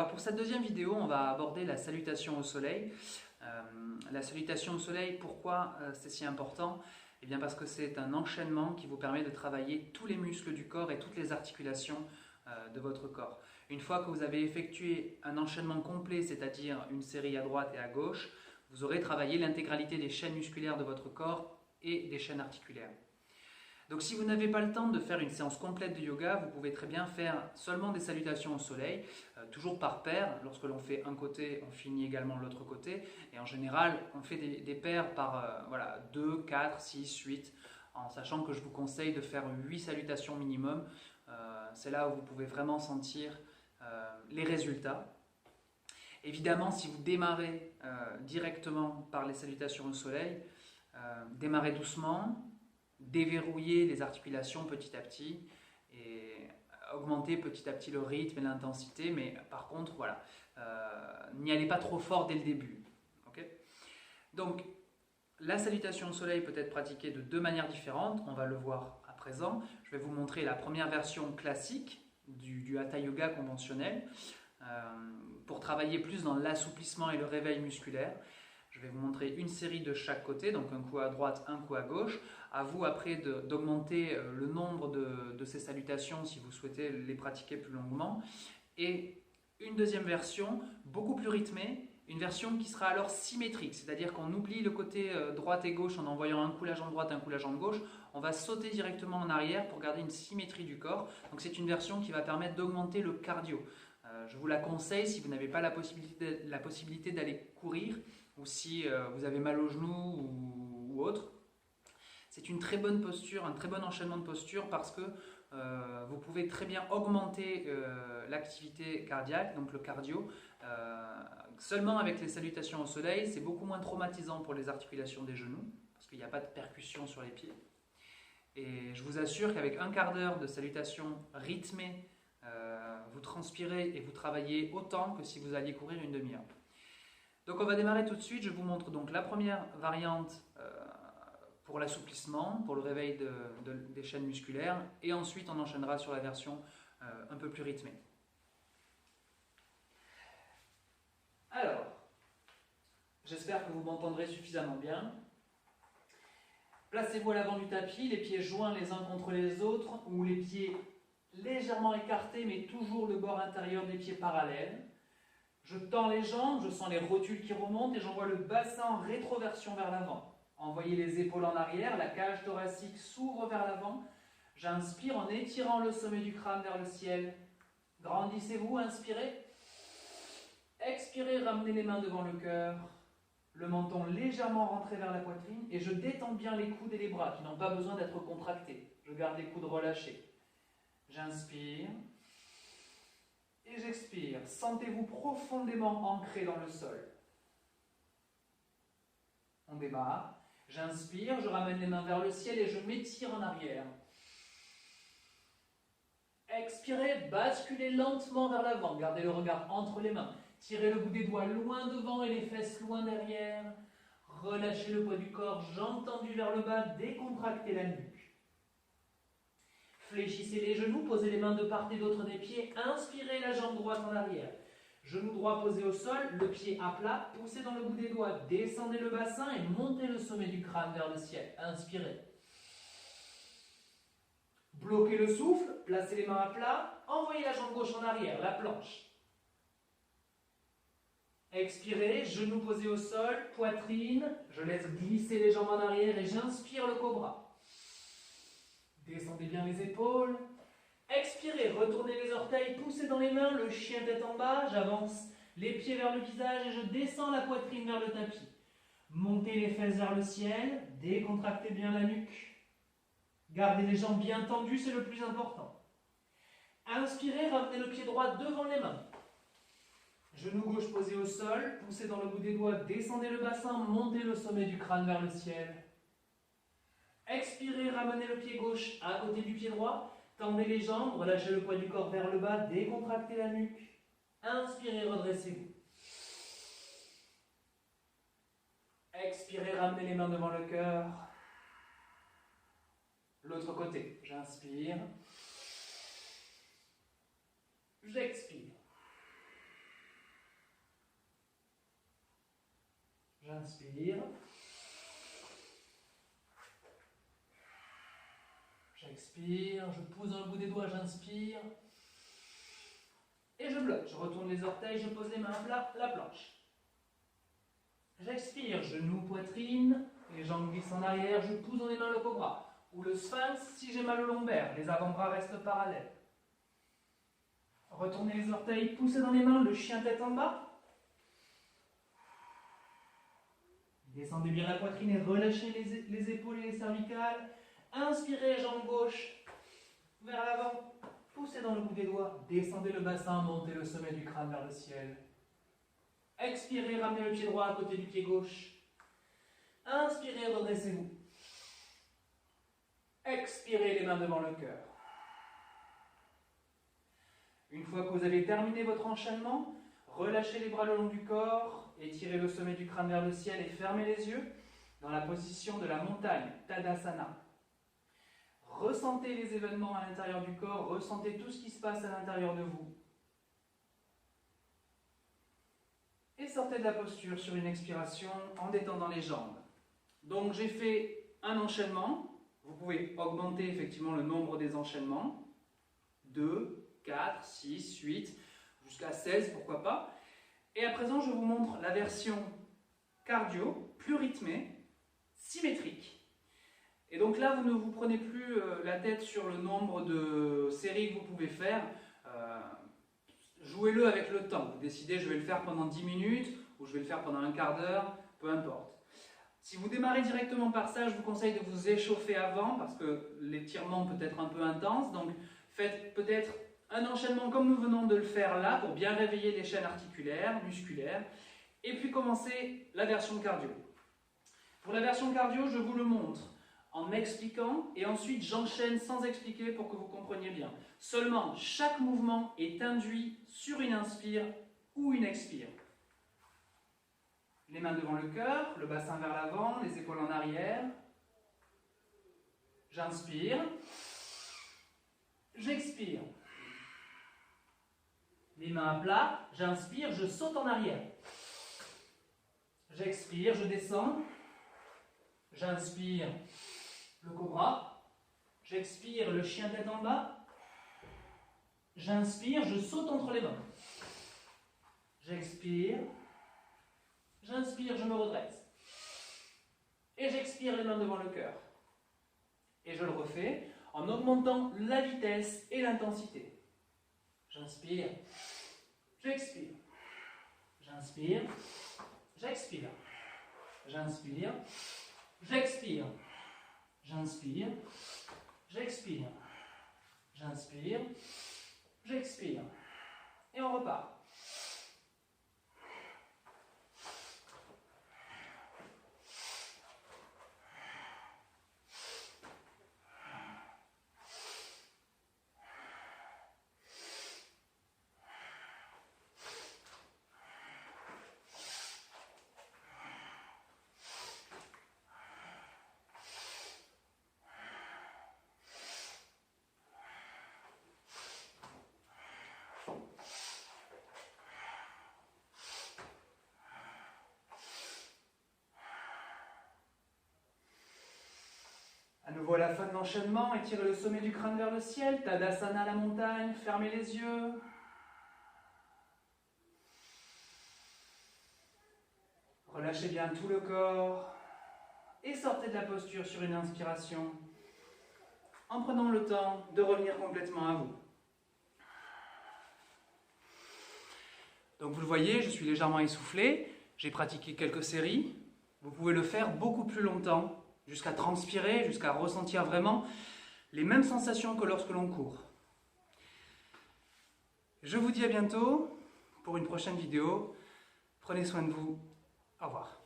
Alors pour cette deuxième vidéo, on va aborder la salutation au soleil. La salutation au soleil, pourquoi c'est si important? Eh bien parce que c'est un enchaînement qui vous permet de travailler tous les muscles du corps et toutes les articulations de votre corps. Une fois que vous avez effectué un enchaînement complet, c'est-à-dire une série à droite et à gauche, vous aurez travaillé l'intégralité des chaînes musculaires de votre corps et des chaînes articulaires. Donc si vous n'avez pas le temps de faire une séance complète de yoga, vous pouvez très bien faire seulement des salutations au soleil, toujours par paire. Lorsque l'on fait un côté, on finit également l'autre côté. Et en général, on fait des paires par 2, 4, 6, 8, en sachant que je vous conseille de faire 8 salutations minimum. C'est là où vous pouvez vraiment sentir les résultats. Évidemment, si vous démarrez directement par les salutations au soleil, démarrez doucement, déverrouiller les articulations petit à petit et augmenter petit à petit le rythme et l'intensité, mais par contre, voilà, n'y allez pas trop fort dès le début. Okay. Donc, la salutation au soleil peut être pratiquée de deux manières différentes, on va le voir à présent. Je vais vous montrer la première version classique du Hatha Yoga conventionnel, pour travailler plus dans l'assouplissement et le réveil musculaire. Je vais vous montrer une série de chaque côté, donc un coup à droite, un coup à gauche. À vous après d'augmenter le nombre de ces salutations si vous souhaitez les pratiquer plus longuement. Et une deuxième version, beaucoup plus rythmée, une version qui sera alors symétrique, c'est-à-dire qu'on oublie le côté droite et gauche en envoyant un coup la jambe droite, un coup la jambe gauche. On va sauter directement en arrière pour garder une symétrie du corps. Donc c'est une version qui va permettre d'augmenter le cardio. Je vous la conseille si vous n'avez pas la possibilité d'aller courir, ou si vous avez mal au genou ou autre. C'est une très bonne posture, un très bon enchaînement de postures parce que vous pouvez très bien augmenter l'activité cardiaque, donc le cardio. Seulement avec les salutations au soleil, c'est beaucoup moins traumatisant pour les articulations des genoux parce qu'il n'y a pas de percussion sur les pieds. Et je vous assure qu'avec un quart d'heure de salutations rythmées, vous transpirez et vous travaillez autant que si vous alliez courir une demi-heure. Donc on va démarrer tout de suite. Je vous montre donc la première variante pour l'assouplissement, pour le réveil des chaînes musculaires, et ensuite on enchaînera sur la version un peu plus rythmée. Alors, j'espère que vous m'entendrez suffisamment bien. Placez-vous à l'avant du tapis, les pieds joints les uns contre les autres, ou les pieds légèrement écartés, mais toujours le bord intérieur des pieds parallèles. Je tends les jambes, je sens les rotules qui remontent et j'envoie le bassin en rétroversion vers l'avant. Envoyez les épaules en arrière, la cage thoracique s'ouvre vers l'avant. J'inspire en étirant le sommet du crâne vers le ciel. Grandissez-vous, inspirez. Expirez, ramenez les mains devant le cœur. Le menton légèrement rentré vers la poitrine et je détends bien les coudes et les bras qui n'ont pas besoin d'être contractés. Je garde les coudes relâchés. J'inspire et j'expire. Sentez-vous profondément ancré dans le sol. On démarre. J'inspire, je ramène les mains vers le ciel et je m'étire en arrière. Expirez, basculez lentement vers l'avant. Gardez le regard entre les mains. Tirez le bout des doigts loin devant et les fesses loin derrière. Relâchez le poids du corps, jambes tendues vers le bas, décontractez la nuque. Fléchissez les genoux, posez les mains de part et d'autre des pieds. Inspirez la jambe droite en arrière. Genou droit posé au sol, le pied à plat, poussez dans le bout des doigts, descendez le bassin et montez le sommet du crâne vers le ciel. Inspirez. Bloquez le souffle, placez les mains à plat, envoyez la jambe gauche en arrière, la planche. Expirez, genoux posés au sol, poitrine, je laisse glisser les jambes en arrière et j'inspire le cobra. Descendez bien les épaules. Expirez, retournez les orteils, poussez dans les mains, le chien tête en bas, j'avance les pieds vers le visage et je descends la poitrine vers le tapis. Montez les fesses vers le ciel, décontractez bien la nuque. Gardez les jambes bien tendues, c'est le plus important. Inspirez, ramenez le pied droit devant les mains. Genou gauche posé au sol, poussez dans le bout des doigts, descendez le bassin, montez le sommet du crâne vers le ciel. Expirez, ramenez le pied gauche à côté du pied droit, tendez les jambes, relâchez le poids du corps vers le bas, décontractez la nuque. Inspirez, redressez-vous. Expirez, ramenez les mains devant le cœur. L'autre côté, j'inspire. J'expire. J'inspire. J'expire, je pousse dans le bout des doigts, j'inspire. Et je bloque. Je retourne les orteils, je pose les mains à plat, la planche. J'expire, genoux, poitrine, les jambes glissent en arrière, je pousse dans les mains le cobra. Ou le sphinx si j'ai mal au lombaire, les avant-bras restent parallèles. Retournez les orteils, poussez dans les mains, le chien tête en bas. Descendez bien la poitrine et relâchez les épaules et les cervicales. Inspirez, jambe gauche vers l'avant. Poussez dans le bout des doigts. Descendez le bassin, montez le sommet du crâne vers le ciel. Expirez, ramenez le pied droit à côté du pied gauche. Inspirez, redressez-vous. Expirez, les mains devant le cœur. Une fois que vous avez terminé votre enchaînement, relâchez les bras le long du corps, étirez le sommet du crâne vers le ciel et fermez les yeux dans la position de la montagne, Tadasana. Ressentez les événements à l'intérieur du corps, ressentez tout ce qui se passe à l'intérieur de vous. Et sortez de la posture sur une expiration en détendant les jambes. Donc j'ai fait un enchaînement. Vous pouvez augmenter effectivement le nombre des enchaînements. 2, 4, 6, 8, jusqu'à 16, pourquoi pas. Et à présent, je vous montre la version cardio, plus rythmée, symétrique. Et donc là, vous ne vous prenez plus la tête sur le nombre de séries que vous pouvez faire. Jouez-le avec le temps. Vous décidez, je vais le faire pendant 10 minutes ou je vais le faire pendant un quart d'heure, peu importe. Si vous démarrez directement par ça, je vous conseille de vous échauffer avant parce que l'étirement peut être un peu intense. Donc faites peut-être un enchaînement comme nous venons de le faire là pour bien réveiller les chaînes articulaires, musculaires. Et puis commencez la version cardio. Pour la version cardio, je vous le montre en m'expliquant et ensuite j'enchaîne sans expliquer pour que vous compreniez bien. Seulement, chaque mouvement est induit sur une inspire ou une expire. Les mains devant le cœur, le bassin vers l'avant, les épaules en arrière. J'inspire. J'expire. Les mains à plat, j'inspire, je saute en arrière. J'expire, je descends. J'inspire, le cobra. J'expire, le chien tête en bas. J'inspire, je saute entre les mains. J'expire. J'inspire, je me redresse. Et j'expire les mains devant le cœur. Et je le refais en augmentant la vitesse et l'intensité. J'inspire. J'expire. J'inspire. J'expire. J'inspire. J'expire. J'inspire. J'expire. J'inspire. J'expire. Et on repart. À nouveau à la fin de l'enchaînement, étirez le sommet du crâne vers le ciel, Tadasana la montagne, fermez les yeux. Relâchez bien tout le corps et sortez de la posture sur une inspiration en prenant le temps de revenir complètement à vous. Donc vous le voyez, je suis légèrement essoufflé, j'ai pratiqué quelques séries, vous pouvez le faire beaucoup plus longtemps, jusqu'à transpirer, jusqu'à ressentir vraiment les mêmes sensations que lorsque l'on court. Je vous dis à bientôt pour une prochaine vidéo. Prenez soin de vous. Au revoir.